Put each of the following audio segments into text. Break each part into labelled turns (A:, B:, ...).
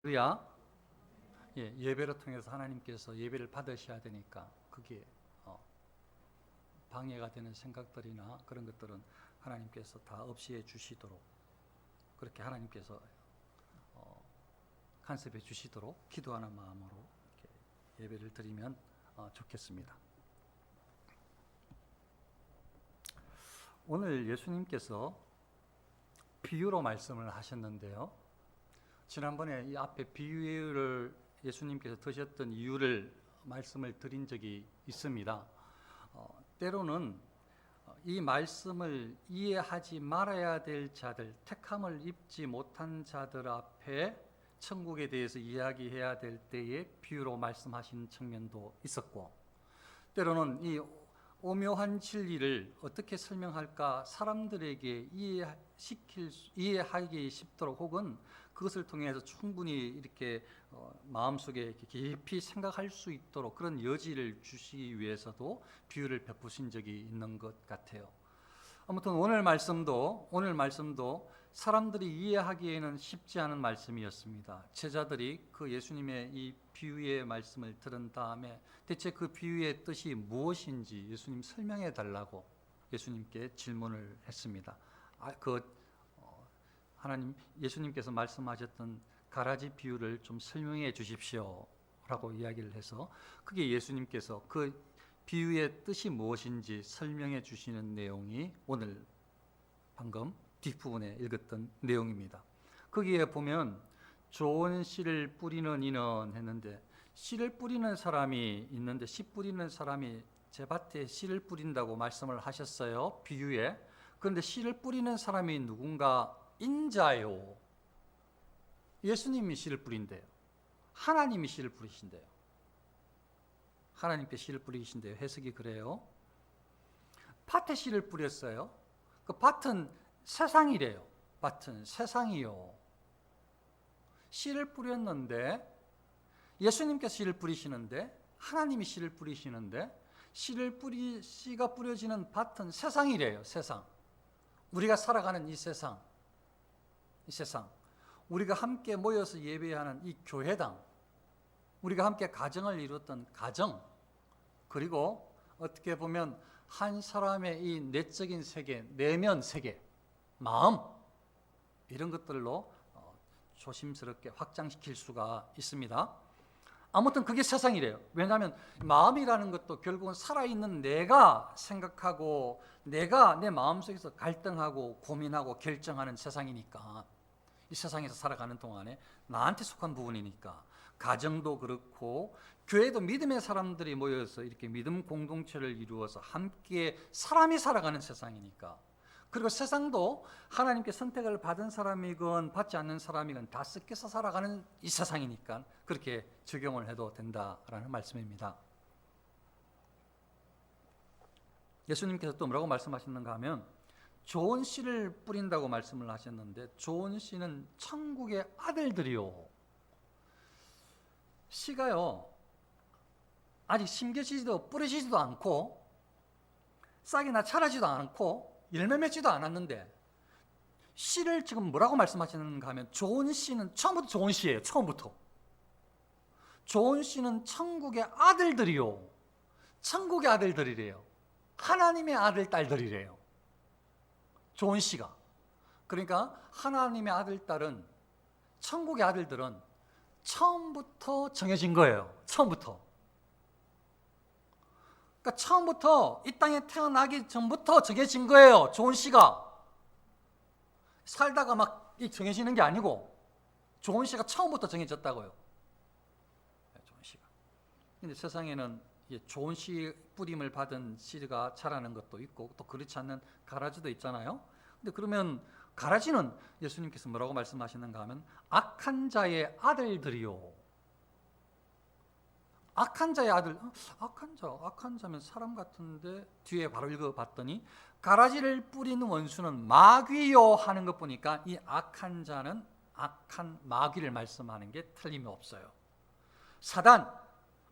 A: 그래야 예배를 통해서 하나님께서 예배를 받으셔야 되니까 그게 방해가 되는 생각들이나 그런 것들은 하나님께서 다 없이해 주시도록 그렇게 하나님께서 간섭해 주시도록 기도하는 마음으로 이렇게 예배를 드리면 좋겠습니다. 오늘 예수님께서 비유로 말씀을 하셨는데요. 지난번에 이 앞에 비유를 예수님께서 드셨던 이유를 말씀을 드린 적이 있습니다. 때로는 이 말씀을 이해하지 말아야 될 자들, 택함을 입지 못한 자들 앞에 천국에 대해서 이야기해야 될 때에 비유로 말씀하신 측면도 있었고, 때로는 이 오묘한 진리를 어떻게 설명할까 사람들에게 이해하기 쉽도록 혹은 그것을 통해서 충분히 이렇게 마음속에 깊이 생각할 수 있도록 그런 여지를 주시기 위해서도 비유를 베푸신 적이 있는 것 같아요. 아무튼 오늘 말씀도 사람들이 이해하기에는 쉽지 않은 말씀이었습니다. 제자들이 그 예수님의 이 비유의 말씀을 들은 다음에 대체 그 비유의 뜻이 무엇인지 예수님 설명해 달라고 예수님께 질문을 했습니다. 예수님께서 말씀하셨던 가라지 비유를 좀 설명해 주십시오 라고 이야기를 해서 그게 예수님께서 그 비유의 뜻이 무엇인지 설명해 주시는 내용이 오늘 방금 뒷부분에 읽었던 내용입니다. 거기에 보면 좋은 씨를 뿌리는 이는 했는데, 씨를 뿌리는 사람이 있는데 씨 뿌리는 사람이 제 밭에 씨를 뿌린다고 말씀을 하셨어요, 비유에. 그런데 씨를 뿌리는 사람이 누군가? 인자요. 예수님이 씨를 뿌린대요. 하나님이 씨를 뿌리신대요. 하나님께 씨를 뿌리신대요. 해석이 그래요. 밭에 씨를 뿌렸어요. 그 밭은 세상이래요. 밭은 세상이요. 씨를 뿌렸는데 예수님께서 씨를 뿌리시는데, 하나님이 씨를 뿌리시는데, 씨가 뿌려지는 밭은 세상이래요. 세상. 우리가 살아가는 이 세상, 우리가 함께 모여서 예배하는 이 교회당, 우리가 함께 가정을 이루었던 가정, 그리고 어떻게 보면 한 사람의 이 내적인 세계, 내면 세계, 마음, 이런 것들로 조심스럽게 확장시킬 수가 있습니다. 아무튼 그게 세상이래요. 왜냐하면 마음이라는 것도 결국은 살아있는 내가 생각하고 내가 내 마음속에서 갈등하고 고민하고 결정하는 세상이니까, 이 세상에서 살아가는 동안에 나한테 속한 부분이니까 가정도 그렇고 교회도 믿음의 사람들이 모여서 이렇게 믿음 공동체를 이루어서 함께 사람이 살아가는 세상이니까, 그리고 세상도 하나님께 선택을 받은 사람이건 받지 않는 사람이건 다 섞여서 살아가는 이 세상이니까 그렇게 적용을 해도 된다라는 말씀입니다. 예수님께서 또 뭐라고 말씀하셨는가 하면 좋은 씨를 뿌린다고 말씀을 하셨는데, 좋은 씨는 천국의 아들들이요. 씨가요 아직 심겨지지도 뿌려지지도 않고 싹이나 자라지도 않고 열매 맺지도 않았는데 씨를 지금 뭐라고 말씀하시는가 하면 좋은 씨는 처음부터 좋은 씨예요. 처음부터 좋은 씨는 천국의 아들들이요. 천국의 아들들이래요. 하나님의 아들 딸들이래요. 좋은 씨가. 그러니까 하나님의 아들 딸은, 천국의 아들들은 처음부터 정해진 거예요. 처음부터. 그러니까 처음부터 이 땅에 태어나기 전부터 정해진 거예요. 좋은 씨가. 살다가 막 정해지는 게 아니고 좋은 씨가 처음부터 정해졌다고요. 좋은 씨가. 근데 세상에는 좋은 씨 뿌림을 받은 씨가 자라는 것도 있고 또 그렇지 않는 가라지도 있잖아요. 근데 그러면 가라지는 예수님께서 뭐라고 말씀하시는가 하면 악한 자의 아들들이요. 악한 자의 아들, 악한 자면 사람 같은데 뒤에 바로 읽어봤더니 가라지를 뿌리는 원수는 마귀요 하는 것 보니까 이 악한 자는 악한 마귀를 말씀하는 게 틀림이 없어요. 사단,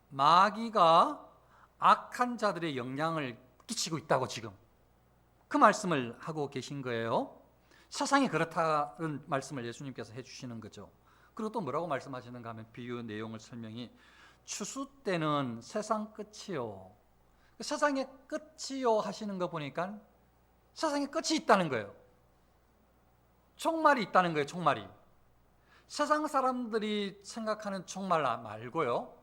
A: 마귀가 악한 자들의 영향을 끼치고 있다고 지금 그 말씀을 하고 계신 거예요. 세상이 그렇다는 말씀을 예수님께서 해주시는 거죠. 그리고 또 뭐라고 말씀하시는가 하면 비유 내용을 설명이 추수 때는 세상 끝이요. 세상의 끝이요 하시는 거 보니까 세상에 끝이 있다는 거예요. 종말이 있다는 거예요. 종말이. 세상 사람들이 생각하는 종말 말고요,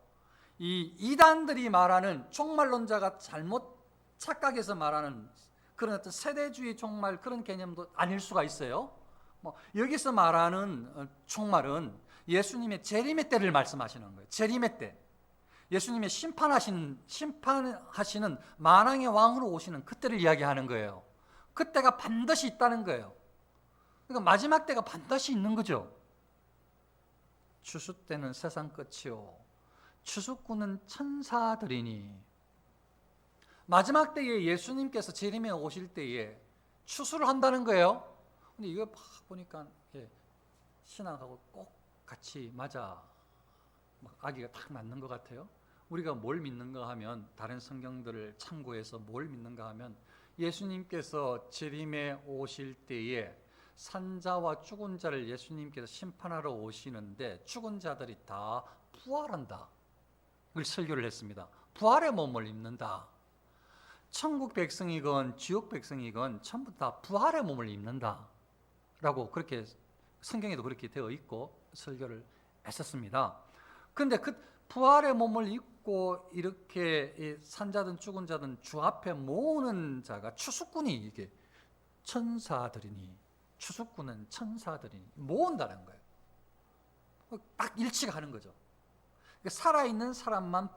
A: 이 이단들이 말하는 종말론자가 잘못 착각해서 말하는 그런 어떤 세대주의 종말, 그런 개념도 아닐 수가 있어요. 여기서 말하는 종말은 예수님의 재림의 때를 말씀하시는 거예요. 재림의 때, 예수님의 심판하시는 만왕의 왕으로 오시는 그때를 이야기하는 거예요. 그때가 반드시 있다는 거예요. 그러니까 마지막 때가 반드시 있는 거죠. 추수 때는 세상 끝이요, 추수꾼은 천사들이니. 마지막 때에 예수님께서 재림에 오실 때에 추수를 한다는 거예요. 근데 이거 보니까 신앙하고 꼭 같이 맞아, 아기가 딱 맞는 것 같아요. 우리가 뭘 믿는가 하면, 다른 성경들을 참고해서 뭘 믿는가 하면, 예수님께서 재림에 오실 때에 산자와 죽은 자를 예수님께서 심판하러 오시는데 죽은 자들이 다 부활한다, 그 설교를 했습니다. 부활의 몸을 입는다. 천국 백성이건 지옥 백성이건 전부 다 부활의 몸을 입는다 라고, 그렇게 성경에도 그렇게 되어 있고 설교를 했었습니다. 그런데 그 부활의 몸을 입고 이렇게 산자든 죽은 자든 주 앞에 모으는 자가 추수꾼이, 이게 천사들이니, 추수꾼은 천사들이니 모은다는 거예요. 딱 일치가 하는 거죠. 살아있는 사람만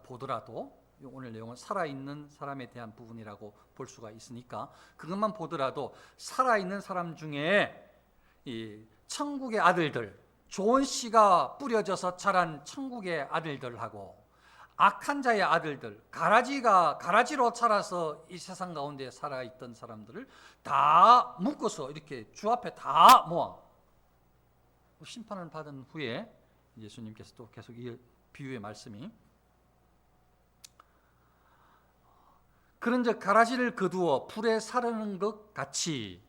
A: 보더라도, 오늘 내용은 살아있는 사람에 대한 부분이라고 볼 수가 있으니까 그것만 보더라도, 살아있는 사람 중에 이 천국의 아들들, 좋은 씨가 뿌려져서 자란 천국의 아들들하고 악한 자의 아들들, 가라지로 자라서 이 세상 가운데 살아있던 사람들을 다 묶어서 이렇게 주 앞에 다 모아 심판을 받은 후에, 예수님께서 또 계속 이 비유의 말씀이, 그런즉 가라지를 거두어 불에 사르는 것 같이,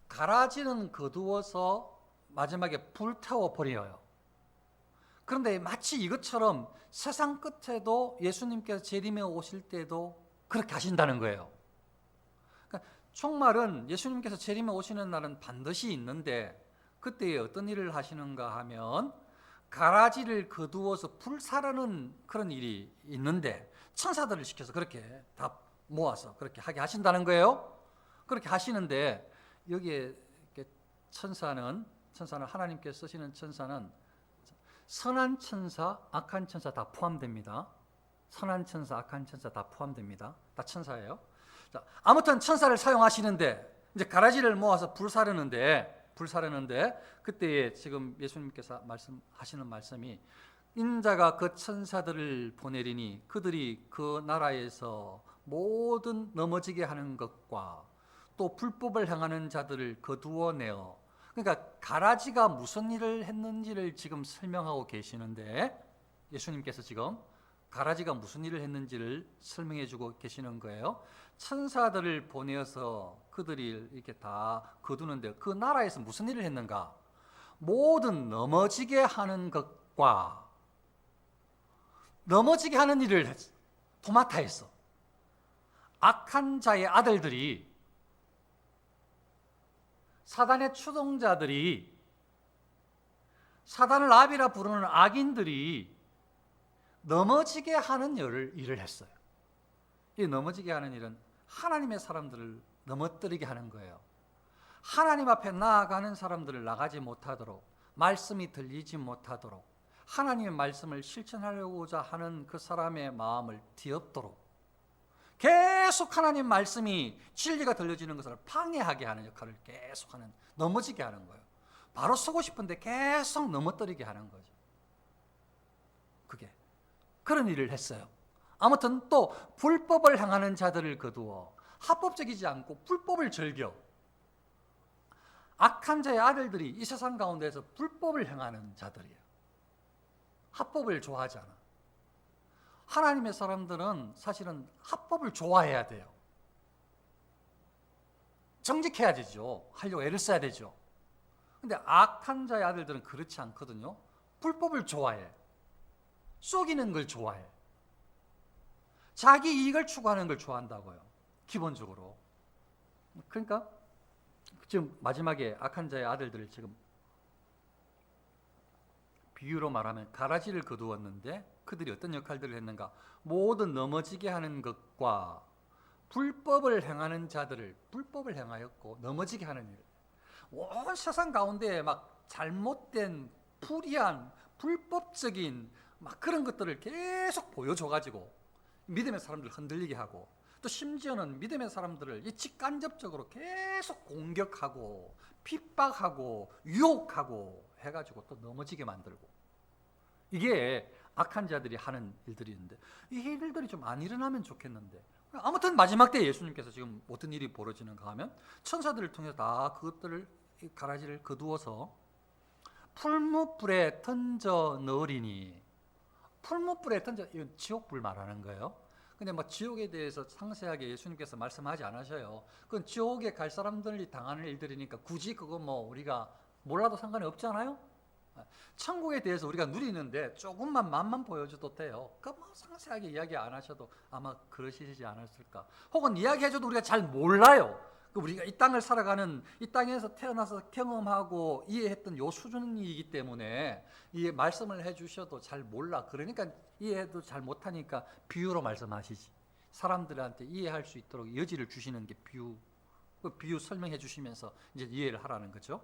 A: 가라지는 거두어서 마지막에 불태워 버려요. 그런데 마치 이것처럼 세상 끝에도 예수님께서 재림에 오실 때도 그렇게 하신다는 거예요. 그러니까 종말은, 예수님께서 재림에 오시는 날은 반드시 있는데, 그때에 어떤 일을 하시는가 하면 가라지를 거두어서 불 사르는 그런 일이 있는데, 천사들을 시켜서 그렇게 다 모아서 그렇게 하게 하신다는 거예요. 그렇게 하시는데, 여기에 천사는 하나님께서 쓰시는 천사는 선한 천사, 악한 천사 다 포함됩니다. 선한 천사, 악한 천사 다 포함됩니다. 다 천사예요. 자, 아무튼 천사를 사용하시는데, 이제 가라지를 모아서 불 사르는데 그때에 지금 예수님께서 말씀하시는 말씀이, 인자가 그 천사들을 보내리니 그들이 그 나라에서 모든 넘어지게 하는 것과 또 불법을 행하는 자들을 거두어내어, 그러니까 가라지가 무슨 일을 했는지를 지금 설명하고 계시는데, 예수님께서 지금 가라지가 무슨 일을 했는지를 설명해 주고 계시는 거예요. 천사들을 보내어서 그들이 이렇게 다 거두는데, 그 나라에서 무슨 일을 했는가? 모든 넘어지게 하는 것과, 넘어지게 하는 일을 했어. 도맡아 했어. 악한 자의 아들들이, 사단의 추종자들이, 사단을 아비라 부르는 악인들이 넘어지게 하는 일을 했어요. 이 넘어지게 하는 일은 하나님의 사람들을 넘어뜨리게 하는 거예요. 하나님 앞에 나아가는 사람들을 나가지 못하도록, 말씀이 들리지 못하도록, 하나님의 말씀을 실천하려고자 하는 그 사람의 마음을 뒤엎도록, 계속 하나님 말씀이, 진리가 들려지는 것을 방해하게 하는 역할을 계속하는, 넘어지게 하는 거예요. 바로 서고 싶은데 계속 넘어뜨리게 하는 거죠. 그게 그런 일을 했어요. 아무튼 또 불법을 행하는 자들을 거두어, 합법적이지 않고 불법을 즐겨, 악한 자의 아들들이 이 세상 가운데서 불법을 행하는 자들이에요. 합법을 좋아하지 않아. 하나님의 사람들은 사실은 합법을 좋아해야 돼요. 정직해야 되죠. 하려고 애를 써야 되죠. 근데 악한 자의 아들들은 그렇지 않거든요. 불법을 좋아해. 속이는 걸 좋아해. 자기 이익을 추구하는 걸 좋아한다고요. 기본적으로. 그러니까 지금 마지막에 악한 자의 아들들을 지금 비유로 말하면 가라지를 거두었는데 그들이 어떤 역할들을 했는가? 모든 넘어지게 하는 것과 불법을 행하는 자들을 불법을 행하였고 넘어지게 하는 일. 온 세상 가운데 막 잘못된 불의한 불법적인 막 그런 것들을 계속 보여줘가지고 믿음의 사람들을 흔들리게 하고 또 심지어는 믿음의 사람들을 이 직간접적으로 계속 공격하고 핍박하고 유혹하고 해가지고 또 넘어지게 만들고 이게 악한 자들이 하는 일들이 있는데 이 일들이 좀 안 일어나면 좋겠는데 아무튼 마지막 때 예수님께서 지금 어떤 일이 벌어지는가 하면 천사들을 통해서 다 그것들을 가라지를 거두어서 풀무불에 던져 넣으리니 풀무불에 던져 이건 지옥불 말하는 거예요. 근데 뭐 지옥에 대해서 상세하게 예수님께서 말씀하지 않으셔요. 그건 지옥에 갈 사람들이 당하는 일들이니까 굳이 그거 뭐 우리가 몰라도 상관이 없잖아요. 천국에 대해서 우리가 누리는데 조금만 맛만 보여줘도 돼요. 그 뭐 상세하게 이야기 안 하셔도 아마 그러시지 않았을까. 혹은 이야기해줘도 우리가 잘 몰라요. 우리가 이 땅을 살아가는 이 땅에서 태어나서 경험하고 이해했던 요 수준이기 때문에 이 말씀을 해주셔도 잘 몰라. 그러니까 이해도 잘 못하니까 비유로 말씀하시지. 사람들한테 이해할 수 있도록 여지를 주시는 게 비유. 그 비유 설명해 주시면서 이제 이해를 하라는 거죠.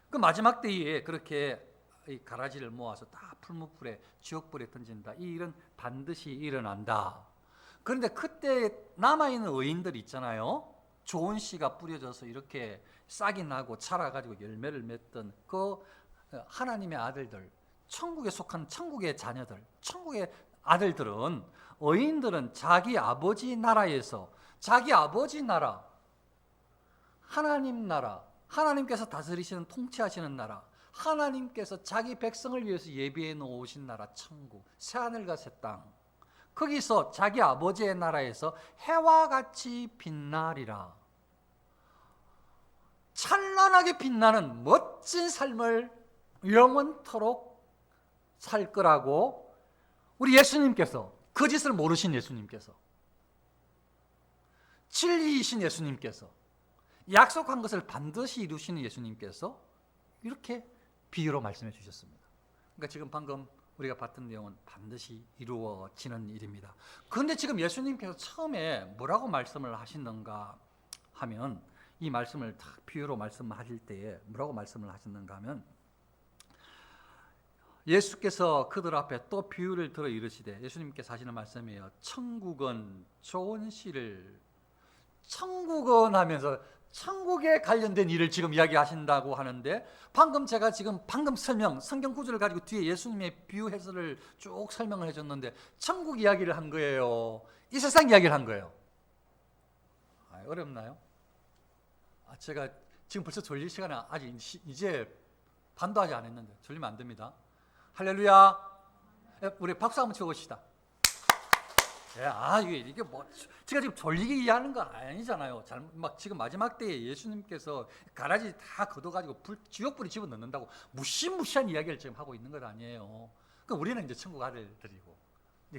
A: 그 마지막 때에 그렇게 이 가라지를 모아서 다 풀무불에 지옥불에 던진다. 이 일은 반드시 일어난다. 그런데 그때 남아있는 의인들 있잖아요. 좋은 씨가 뿌려져서 이렇게 싹이 나고 자라가지고 열매를 맺던 그 하나님의 아들들, 천국에 속한 천국의 자녀들, 천국의 아들들은 의인들은 자기 아버지 나라에서 자기 아버지 나라, 하나님 나라, 하나님께서 다스리시는 통치하시는 나라, 하나님께서 자기 백성을 위해서 예비해 놓으신 나라 천국, 새하늘과 새 땅, 거기서 자기 아버지의 나라에서 해와 같이 빛나리라. 찬란하게 빛나는 멋진 삶을 영원토록 살 거라고 우리 예수님께서, 거짓을 모르신 예수님께서, 진리이신 예수님께서, 약속한 것을 반드시 이루시는 예수님께서 이렇게 비유로 말씀해 주셨습니다. 그러니까 지금 방금 우리가 봤던 내용은 반드시 이루어지는 일입니다. 그런데 지금 예수님께서 처음에 뭐라고 말씀을 하시는가 하면 이 말씀을 딱 비유로 말씀하실 때에 뭐라고 말씀을 하셨는가 하면 예수께서 그들 앞에 또 비유를 들어 이르시되 예수님께서 하시는 말씀이에요. 천국은 좋은 씨를 천국은 하면서 천국에 관련된 일을 지금 이야기하신다고 하는데 방금 제가 지금 설명 성경 구절을 가지고 뒤에 예수님의 비유 해설을 쭉 설명을 해줬는데 천국 이야기를 한 거예요. 이 세상 이야기를 한 거예요. 어렵나요? 제가 지금 벌써 졸릴 시간이 아직 이제 반도 아직 안 했는데 졸리면 안 됩니다. 할렐루야. 우리 박수 한번 쳐봅시다. 이게 뭐 제가 지금 졸리게 이해하는 건 아니잖아요. 막 지금 마지막 때에 예수님께서 가라지 다 걷어가지고 지옥불에 집어넣는다고 무시무시한 이야기를 지금 하고 있는 것 아니에요. 그러니까 우리는 이제 천국 아들들이고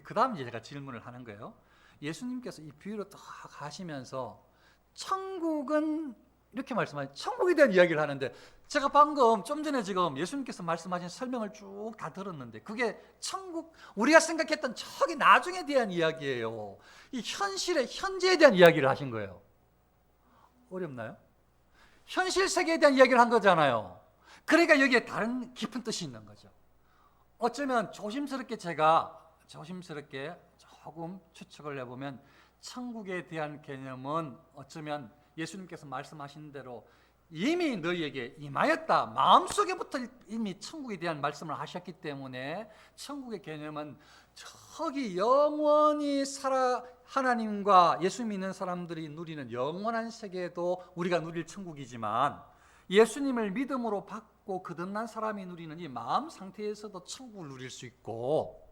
A: 그 다음 이제 제가 질문을 하는 거예요. 예수님께서 이 비유로 딱 하시면서 천국은 이렇게 말씀하신 천국에 대한 이야기를 하는데 제가 방금 좀 전에 지금 예수님께서 말씀하신 설명을 쭉 다 들었는데 그게 천국 우리가 생각했던 저기 나중에 대한 이야기예요. 이 현재에 대한 이야기를 하신 거예요. 어렵나요? 현실 세계에 대한 이야기를 한 거잖아요. 그러니까 여기에 다른 깊은 뜻이 있는 거죠. 어쩌면 제가 조심스럽게 조금 추측을 해보면 천국에 대한 개념은 어쩌면 예수님께서 말씀하신 대로 이미 너희에게 임하였다. 마음속에부터 이미 천국에 대한 말씀을 하셨기 때문에 천국의 개념은 저기 영원히 하나님과 예수 믿는 사람들이 누리는 영원한 세계도 우리가 누릴 천국이지만 예수님을 믿음으로 받고 거듭난 사람이 누리는 이 마음 상태에서도 천국을 누릴 수 있고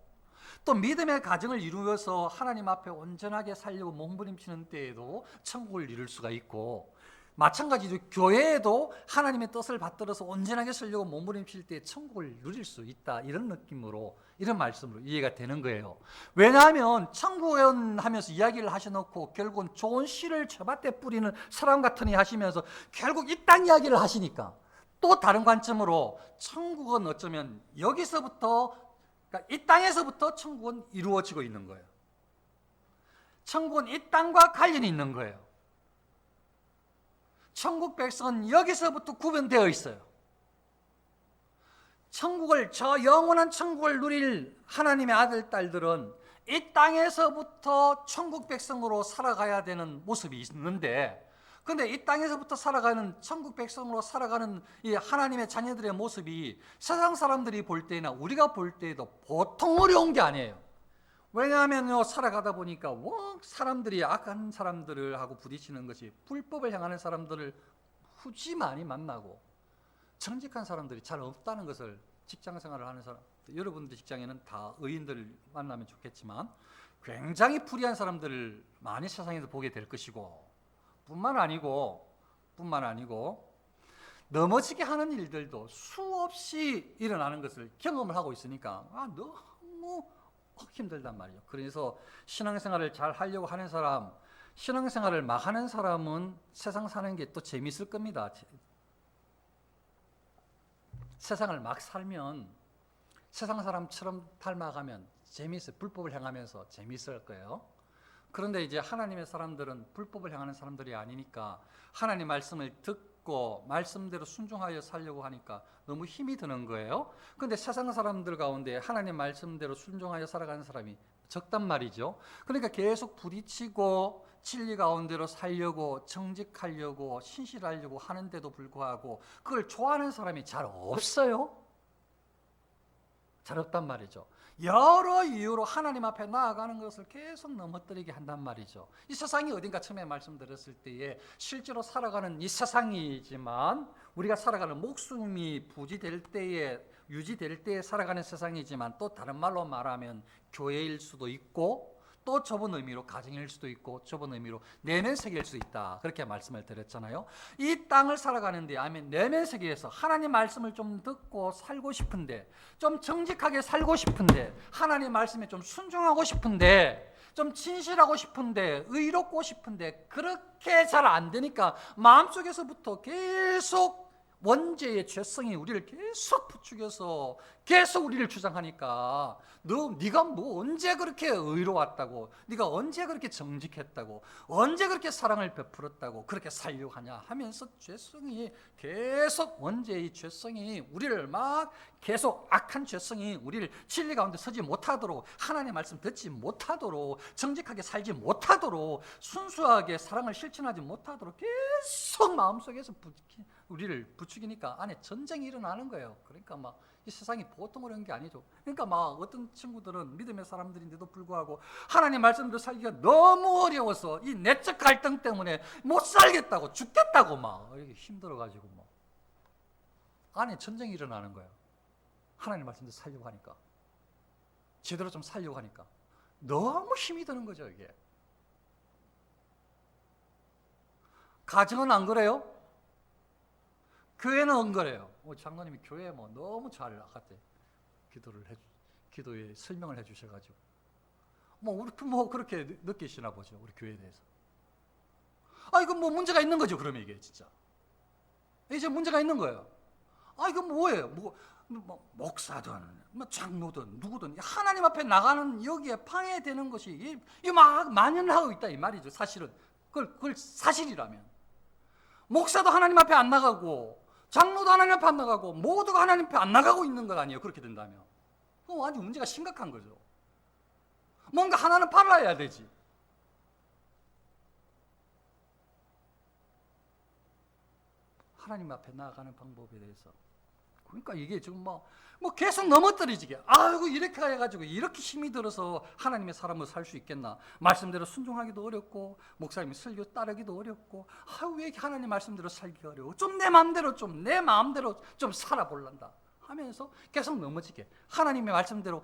A: 또 믿음의 가정을 이루어서 하나님 앞에 온전하게 살려고 몸부림치는 때에도 천국을 이룰 수가 있고 마찬가지로 교회에도 하나님의 뜻을 받들어서 온전하게 쓰려고 몸부림칠 때 천국을 누릴 수 있다, 이런 느낌으로, 이런 말씀으로 이해가 되는 거예요. 왜냐하면 천국은 하면서 이야기를 하셔놓고 결국은 좋은 씨를 처밭에 뿌리는 사람 같으니 하시면서 결국 이 땅 이야기를 하시니까, 또 다른 관점으로 천국은 어쩌면 여기서부터, 그러니까 이 땅에서부터 천국은 이루어지고 있는 거예요. 천국은 이 땅과 관련이 있는 거예요. 천국 백성은 여기서부터 구분되어 있어요. 천국을, 저 영원한 천국을 누릴 하나님의 아들, 딸들은 이 땅에서부터 천국 백성으로 살아가야 되는 모습이 있는데, 근데 이 땅에서부터 살아가는, 천국 백성으로 살아가는 이 하나님의 자녀들의 모습이 세상 사람들이 볼 때나 우리가 볼 때에도 보통 어려운 게 아니에요. 왜냐하면요, 살아가다 보니까 사람들이, 악한 사람들을 하고 부딪히는 것이, 불법을 향하는 사람들을 굳이 많이 만나고 정직한 사람들이 잘 없다는 것을, 직장 생활을 하는 사람, 여러분들 직장에는 다 의인들 만나면 좋겠지만 굉장히 불의한 사람들을 많이 세상에서 보게 될 것이고, 뿐만 아니고 넘어지게 하는 일들도 수없이 일어나는 것을 경험을 하고 있으니까 너무 힘들단 말이에요. 그래서 신앙생활을 잘 하려고 하는 사람, 신앙생활을 막 하는 사람은 세상 사는 게 또 재미있을 겁니다. 세상을 막 살면, 세상 사람처럼 닮아가면 재미있어요. 불법을 향하면서 재미있을 거예요. 그런데 이제 하나님의 사람들은 불법을 향하는 사람들이 아니니까 하나님 말씀을 듣고 말씀대로 순종하여 살려고 하니까 너무 힘이 드는 거예요. 그런데 세상 사람들 가운데 하나님 말씀대로 순종하여 살아가는 사람이 적단 말이죠. 그러니까 계속 부딪히고 진리 가운데로 살려고, 정직하려고, 신실하려고 하는데도 불구하고 그걸 좋아하는 사람이 잘 없어요. 잘 없단 말이죠. 여러 이유로 하나님 앞에 나아가는 것을 계속 넘어뜨리게 한단 말이죠. 이 세상이 어딘가 처음에 말씀드렸을 때에 실제로 살아가는 이 세상이지만, 우리가 살아가는 목숨이 부지될 때에, 유지될 때에 살아가는 세상이지만, 또 다른 말로 말하면 교회일 수도 있고, 또 좁은 의미로 가정일 수도 있고, 좁은 의미로 내면 세계일 수도 있다, 그렇게 말씀을 드렸잖아요. 이 땅을 살아가는데, 아멘, 내면 세계에서 하나님 말씀을 좀 듣고 살고 싶은데, 좀 정직하게 살고 싶은데, 하나님 말씀에 좀 순종하고 싶은데, 좀 진실하고 싶은데, 의롭고 싶은데, 그렇게 잘 안 되니까 마음속에서부터 계속 원죄의 죄성이 우리를 계속 부추겨서 계속 우리를 주장하니까, 네가 뭐 언제 그렇게 의로웠다고, 네가 언제 그렇게 정직했다고, 언제 그렇게 사랑을 베풀었다고 그렇게 살려고 하냐 하면서 죄성이 계속, 원죄의 죄성이 우리를 막 계속, 악한 죄성이 우리를 진리 가운데 서지 못하도록, 하나님의 말씀 듣지 못하도록, 정직하게 살지 못하도록, 순수하게 사랑을 실천하지 못하도록 계속 마음속에서 우리를 부추기니까 안에 전쟁이 일어나는 거예요. 그러니까 막 이 세상이 보통 어려운 게 아니죠. 그러니까 막 어떤 친구들은 믿음의 사람들인데도 불구하고 하나님 말씀대로 살기가 너무 어려워서 이 내적 갈등 때문에 못 살겠다고, 죽겠다고 막 이렇게 힘들어가지고 뭐 안에 전쟁이 일어나는 거예요. 하나님 말씀대로 살려고 하니까, 제대로 좀 살려고 하니까 너무 힘이 드는 거죠. 이게 가정은 안 그래요? 교회는 안 그래요. 장로님이 교회 뭐 너무 잘 아까 때 기도에 설명을 해주셔가지고 우리 그렇게 느끼시나 보죠, 우리 교회에 대해서. 이건 뭐 문제가 있는 거죠. 그러면 이게 진짜 이제 문제가 있는 거예요. 이건 뭐예요? 목사든 장로든 누구든 하나님 앞에 나가는 여기에 방해되는 것이 막 만연을 하고 있다 이 말이죠. 사실은 그걸 사실이라면, 목사도 하나님 앞에 안 나가고 장로도 하나님 앞에 안 나가고 모두가 하나님 앞에 안 나가고 있는 것 아니에요. 그렇게 된다면 완전 문제가 심각한 거죠. 뭔가 하나는 팔아야 되지. 하나님 앞에 나아가는 방법에 대해서, 그러니까 이게 지금 계속 넘어뜨리지게, 이렇게 해가지고 이렇게 힘이 들어서 하나님의 사람으로 살 수 있겠나, 말씀대로 순종하기도 어렵고 목사님이 설교 따르기도 어렵고, 왜 이렇게 하나님 말씀대로 살기가 어려워, 좀 내 마음대로 좀 살아볼란다 하면서 계속 넘어지게, 하나님의 말씀대로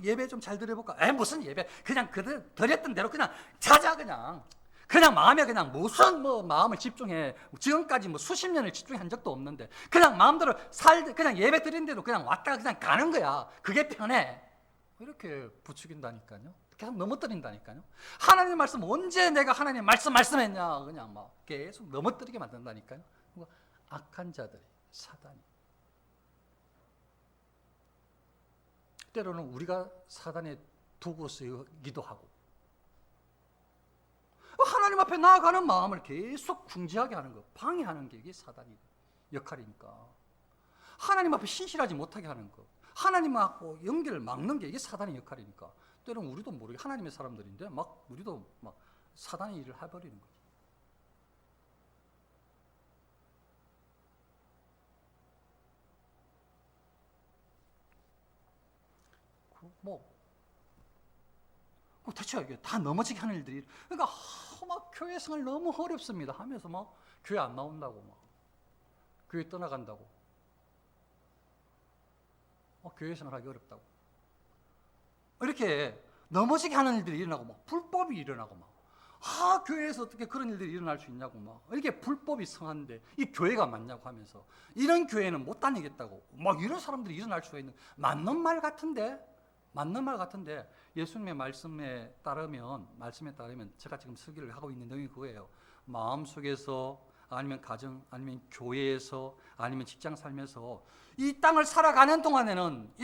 A: 예배 좀 잘 드려볼까, 무슨 예배, 그냥 그들 드렸던 대로 그냥 자자, 그냥 그냥 마음에 그냥 무슨 마음을 집중해. 지금까지 수십 년을 집중한 적도 없는데 그냥 마음대로 그냥 예배 드린대로 그냥 왔다가 그냥 가는 거야. 그게 편해. 이렇게 부추긴다니까요. 계속 넘어뜨린다니까요. 하나님 말씀 언제 내가 하나님 말씀했냐. 그냥 막 계속 넘어뜨리게 만든다니까요. 악한 자들이, 사단이. 때로는 우리가 사단의 도구로 쓰이기도 하고, 하나님 앞에 나아가는 마음을 계속 궁지하게 하는 거, 방해하는 게 이게 사단의 역할이니까. 하나님 앞에 신실하지 못하게 하는 거, 하나님하고 연결을 막는 게 이게 사단의 역할이니까. 때로는 우리도 모르게 하나님의 사람들인데 우리도 사단의 일을 해버리는 거지. 대체 이게 다 넘어지게 하는 일들이, 그러니까 교회 생활 너무 어렵습니다 하면서 교회 안 나온다고, 교회 떠나간다고, 교회 생활하기 어렵다고, 이렇게 넘어지게 하는 일들이 일어나고, 불법이 일어나고, 교회에서 어떻게 그런 일들이 일어날 수 있냐고, 이렇게 불법이 성한데 이 교회가 맞냐고 하면서, 이런 교회는 못 다니겠다고, 이런 사람들이 일어날 수가 있는, 맞는 말 같은데 예수님의 말씀에 따르면 제가 지금 설교를 하고 있는 내용이 그거예요. 마음속에서, 아니면 가정, 아니면 교회에서, 아니면 직장 삶에서 이 땅을 살아가는 동안에는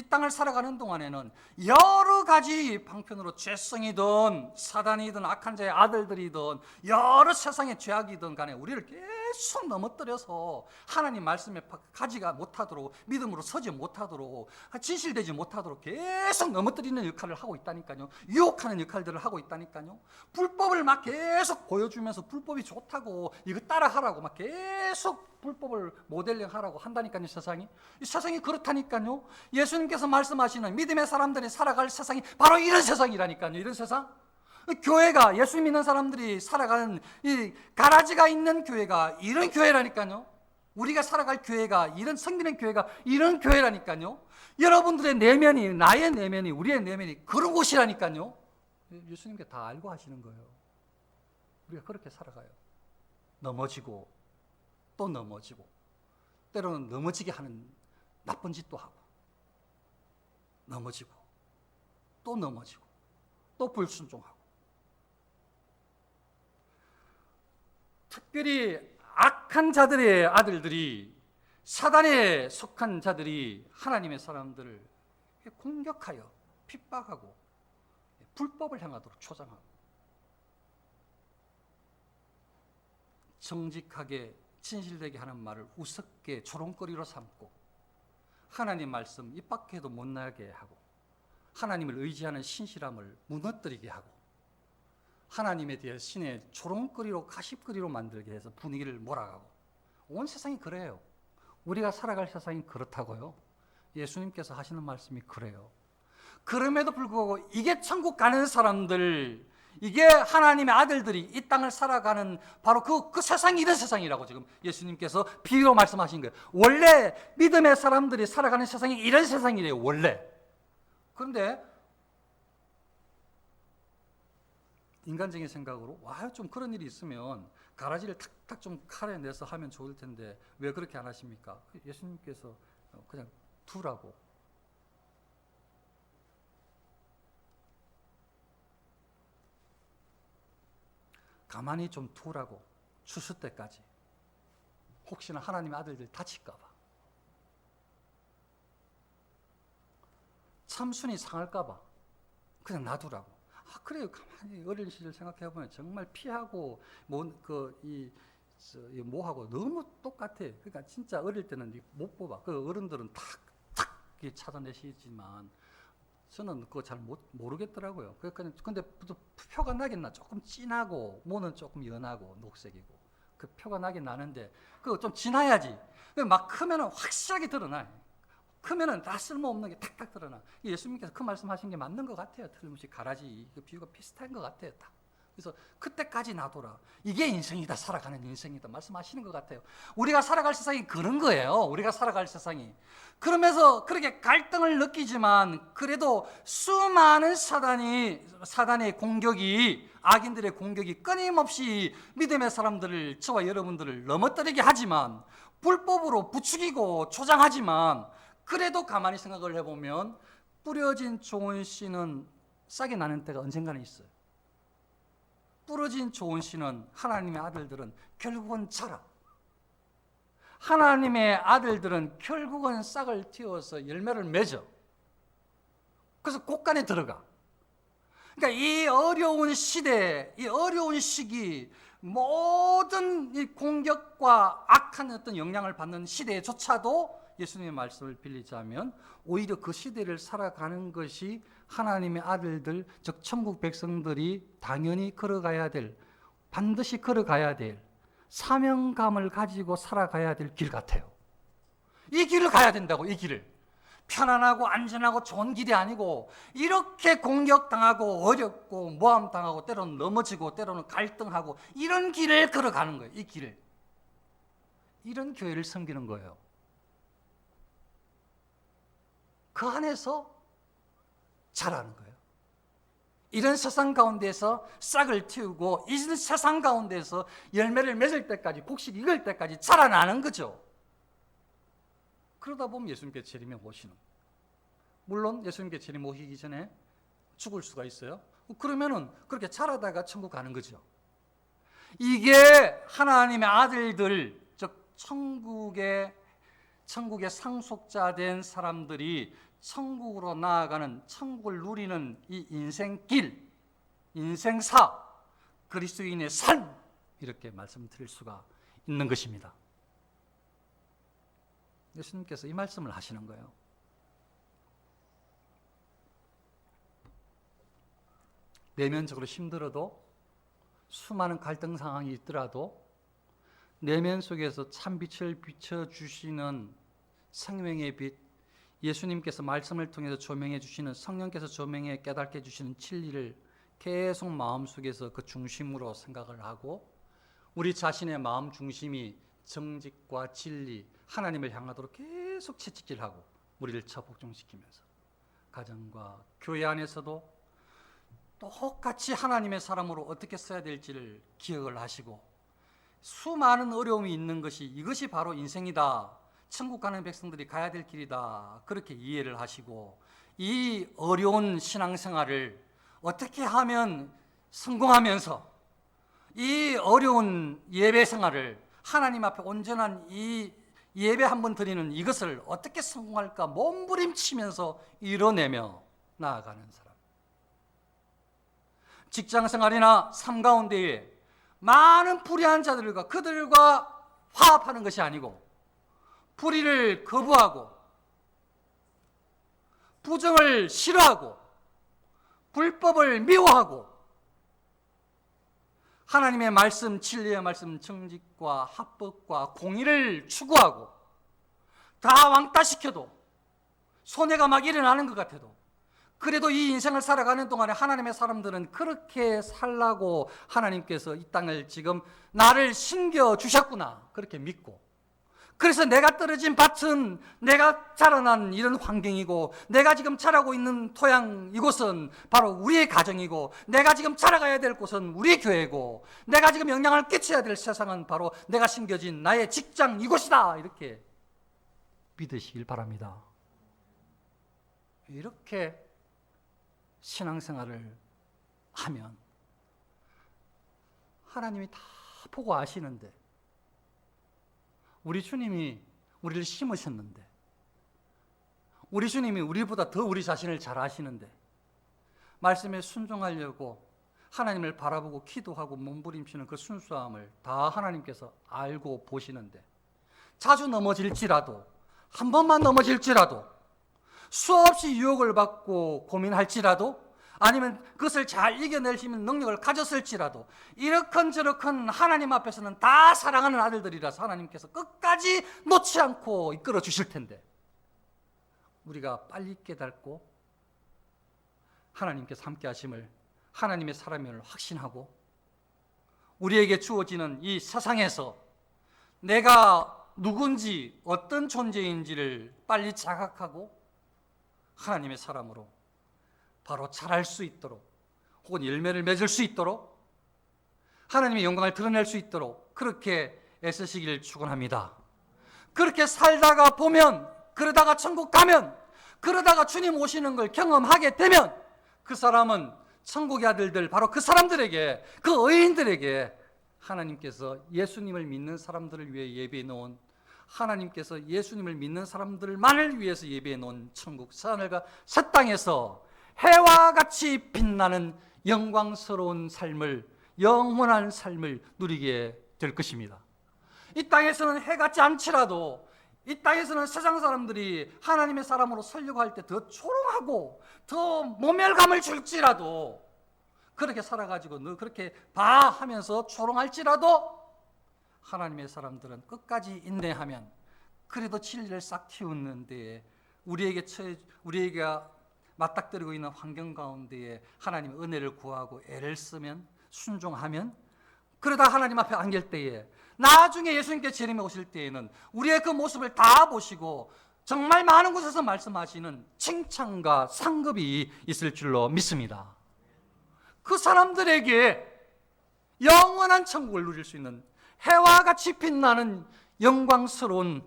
A: 여러 가지 방편으로 죄성이든 사단이든 악한 자의 아들들이든 여러 세상의 죄악이든 간에 우리를 계속 넘어뜨려서 하나님 말씀에 가지가 못하도록, 믿음으로 서지 못하도록, 진실되지 못하도록 계속 넘어뜨리는 역할을 하고 있다니까요. 유혹하는 역할들을 하고 있다니까요. 불법을 계속 보여주면서 불법이 좋다고, 이거 따라하라고 계속 불법을 모델링하라고 한다니까요. 이 세상이 그렇다니까요. 예수님께서 말씀하시는 믿음의 사람들이 살아갈 세상이 바로 이런 세상이라니까요. 이런 세상. 교회가, 예수 믿는 사람들이 살아가는 이 가라지가 있는 교회가 이런 교회라니까요. 우리가 살아갈 교회가, 이런 성님의 교회가 이런 교회라니까요. 여러분들의 내면이, 나의 내면이, 우리의 내면이 그런 곳이라니까요. 예수님께 다 알고 하시는 거예요. 우리가 그렇게 살아가요. 넘어지고 또 넘어지고, 때로는 넘어지게 하는 나쁜 짓도 하고, 넘어지고 또 불순종하고. 특별히 악한 자들의 아들들이, 사단에 속한 자들이 하나님의 사람들을 공격하여 핍박하고 불법을 행하도록 조장하고, 정직하게 진실되게 하는 말을 우습게 조롱거리로 삼고, 하나님 말씀 입 밖에도 못 나게 하고, 하나님을 의지하는 신실함을 무너뜨리게 하고, 하나님에 대해 신의 조롱거리로, 가십거리로 만들게 해서 분위기를 몰아가고. 온 세상이 그래요. 우리가 살아갈 세상이 그렇다고요. 예수님께서 하시는 말씀이 그래요. 그럼에도 불구하고 이게 천국 가는 사람들, 이게 하나님의 아들들이 이 땅을 살아가는 바로 그 세상이 이런 세상이라고 지금 예수님께서 비유로 말씀하신 거예요. 원래 믿음의 사람들이 살아가는 세상이 이런 세상이래요, 원래. 그런데 인간적인 생각으로, 좀 그런 일이 있으면 가라지를 탁탁 좀 칼에 내서 하면 좋을 텐데 왜 그렇게 안 하십니까? 예수님께서 그냥 두라고. 가만히 좀 두라고, 추수 때까지. 혹시나 하나님의 아들들 다칠까 봐, 참순이 상할까 봐 그냥 놔두라고. 그래요. 가만히 어린 시절 생각해 보면 정말 피하고 뭐하고 너무 똑같아. 그러니까 진짜 어릴 때는 못 뽑아. 그 어른들은 탁탁 찾아내시지만 저는 그거 잘 모르겠더라고요. 근데 표가 나긴 나. 조금 진하고, 모는 조금 연하고, 녹색이고. 그 표가 나긴 나는데, 그거 좀 지나야지. 막 크면은 확실하게 드러나. 크면은 다 쓸모없는 게 탁탁 드러나. 예수님께서 그 말씀하신 게 맞는 것 같아요. 틀림없이 가라지, 그 비유가 비슷한 것 같아요. 딱. 그래서 그때까지 놔둬라. 이게 인생이다. 살아가는 인생이다. 말씀하시는 것 같아요. 우리가 살아갈 세상이 그런 거예요. 우리가 살아갈 세상이. 그러면서 그렇게 갈등을 느끼지만 그래도 수많은 사단의 공격이, 악인들의 공격이 끊임없이 믿음의 사람들을, 저와 여러분들을 넘어뜨리게 하지만, 불법으로 부추기고 조장하지만, 그래도 가만히 생각을 해보면 뿌려진 좋은 씨는 싹이 나는 때가 언젠가는 있어요. 부러진 좋은 씨는, 하나님의 아들들은 결국은 자라. 하나님의 아들들은 결국은 싹을 틔워서 열매를 맺어. 그래서 곳간에 들어가. 그러니까 이 어려운 시대, 이 어려운 시기, 모든 이 공격과 악한 어떤 영향을 받는 시대조차도 예수님의 말씀을 빌리자면 오히려 그 시대를 살아가는 것이 하나님의 아들들, 즉 천국 백성들이 당연히 걸어가야 될, 반드시 걸어가야 될 사명감을 가지고 살아가야 될 길 같아요. 이 길을 가야 된다고. 이 길을 편안하고 안전하고 좋은 길이 아니고 이렇게 공격당하고 어렵고 모함당하고 때로는 넘어지고 때로는 갈등하고 이런 길을 걸어가는 거예요. 이 길을. 이런 교회를 섬기는 거예요. 그 안에서 자라는 거예요. 이런 세상 가운데서 싹을 틔우고 이런 세상 가운데서 열매를 맺을 때까지, 곡식 익을 때까지 자라나는 거죠. 그러다 보면 예수님께 재림에 오시는. 물론 예수님께 재림 오시기 전에 죽을 수가 있어요. 그러면은 그렇게 자라다가 천국 가는 거죠. 이게 하나님의 아들들, 즉 천국의 상속자 된 사람들이 천국으로 나아가는, 천국을 누리는 이 인생길, 인생사, 그리스도인의 삶, 이렇게 말씀드릴 수가 있는 것입니다. 예수님께서 이 말씀을 하시는 거예요. 내면적으로 힘들어도, 수많은 갈등 상황이 있더라도 내면 속에서 참빛을 비춰주시는 생명의 빛, 예수님께서 말씀을 통해서 조명해 주시는, 성령께서 조명해 깨닫게 해주시는 진리를 계속 마음속에서 그 중심으로 생각을 하고, 우리 자신의 마음 중심이 정직과 진리, 하나님을 향하도록 계속 채찍질하고 우리를 처복종시키면서 가정과 교회 안에서도 똑같이 하나님의 사람으로 어떻게 써야 될지를 기억을 하시고, 수많은 어려움이 있는 것이, 이것이 바로 인생이다, 천국 가는 백성들이 가야 될 길이다, 그렇게 이해를 하시고, 이 어려운 신앙생활을 어떻게 하면 성공하면서 이 어려운 예배 생활을, 하나님 앞에 온전한 이 예배 한번 드리는 이것을 어떻게 성공할까 몸부림치면서 이뤄내며 나아가는 사람. 직장생활이나 삶 가운데에 많은 불의한 자들과 그들과 화합하는 것이 아니고, 불의를 거부하고 부정을 싫어하고 불법을 미워하고 하나님의 말씀, 진리의 말씀, 정직과 합법과 공의를 추구하고, 다 왕따시켜도 손해가 막 일어나는 것 같아도 그래도 이 인생을 살아가는 동안에 하나님의 사람들은 그렇게 살라고 하나님께서 이 땅을 지금 나를 심겨주셨구나, 그렇게 믿고, 그래서 내가 떨어진 밭은, 내가 자라난 이런 환경이고, 내가 지금 자라고 있는 토양, 이곳은 바로 우리의 가정이고, 내가 지금 자라가야 될 곳은 우리 교회고, 내가 지금 영향을 끼쳐야 될 세상은 바로 내가 심겨진 나의 직장 이곳이다, 이렇게 믿으시길 바랍니다. 이렇게 신앙생활을 하면 하나님이 다 보고 아시는데, 우리 주님이 우리를 심으셨는데, 우리 주님이 우리보다 더 우리 자신을 잘 아시는데, 말씀에 순종하려고 하나님을 바라보고 기도하고 몸부림치는 그 순수함을 다 하나님께서 알고 보시는데, 자주 넘어질지라도, 한 번만 넘어질지라도, 수없이 유혹을 받고 고민할지라도, 아니면 그것을 잘 이겨낼 수 있는 능력을 가졌을지라도, 이렇건저렇건 하나님 앞에서는 다 사랑하는 아들들이라서 하나님께서 끝까지 놓지 않고 이끌어 주실 텐데, 우리가 빨리 깨닫고 하나님께서 함께 하심을, 하나님의 사람임을 확신하고 우리에게 주어지는 이 세상에서 내가 누군지 어떤 존재인지를 빨리 자각하고 하나님의 사람으로 바로 자랄 수 있도록, 혹은 열매를 맺을 수 있도록, 하나님의 영광을 드러낼 수 있도록 그렇게 애쓰시기를 축원합니다. 그렇게 살다가 보면, 그러다가 천국 가면, 그러다가 주님 오시는 걸 경험하게 되면 그 사람은 천국의 아들들, 바로 그 사람들에게, 그 의인들에게 하나님께서 예수님을 믿는 사람들을 위해 예비해 놓은, 하나님께서 예수님을 믿는 사람들만을 위해서 예비해 놓은 천국 새하늘과 새 땅에서 해와 같이 빛나는 영광스러운 삶을, 영원한 삶을 누리게 될 것입니다. 이 땅에서는 해 같지 않지라도, 이 땅에서는 세상 사람들이 하나님의 사람으로 살려고 할 때 더 초롱하고 더 모멸감을 줄지라도, 그렇게 살아가지고 너 그렇게 봐 하면서 초롱할지라도 하나님의 사람들은 끝까지 인내하면, 그래도 진리를 싹 틔우는 데에 우리에게 맞닥뜨리고 있는 환경 가운데에 하나님의 은혜를 구하고 애를 쓰면, 순종하면, 그러다 하나님 앞에 안길 때에 나중에 예수님께 재림에 오실 때에는 우리의 그 모습을 다 보시고 정말 많은 곳에서 말씀하시는 칭찬과 상급이 있을 줄로 믿습니다. 그 사람들에게 영원한 천국을 누릴 수 있는 해와 같이 빛나는 영광스러운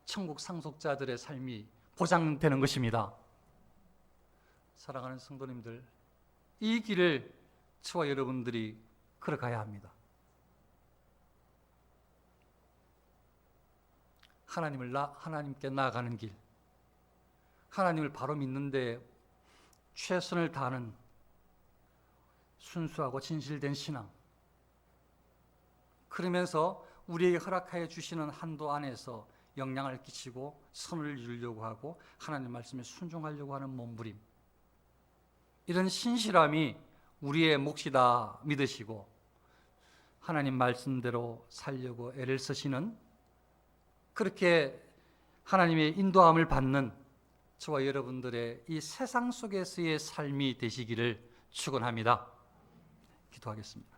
A: 천국 상속자들의 삶이 보장되는 것입니다. 사랑하는 성도님들, 이 길을 저와 여러분들이 걸어가야 합니다. 하나님께 나아가는 길, 하나님을 바로 믿는데 최선을 다하는 순수하고 진실된 신앙, 그러면서 우리에게 허락하여 주시는 한도 안에서 영향을 끼치고 선을 이루려고 하고 하나님 말씀에 순종하려고 하는 몸부림, 이런 신실함이 우리의 몫이다 믿으시고 하나님 말씀대로 살려고 애를 쓰시는, 그렇게 하나님의 인도함을 받는 저와 여러분들의 이 세상 속에서의 삶이 되시기를 축원합니다. 기도하겠습니다.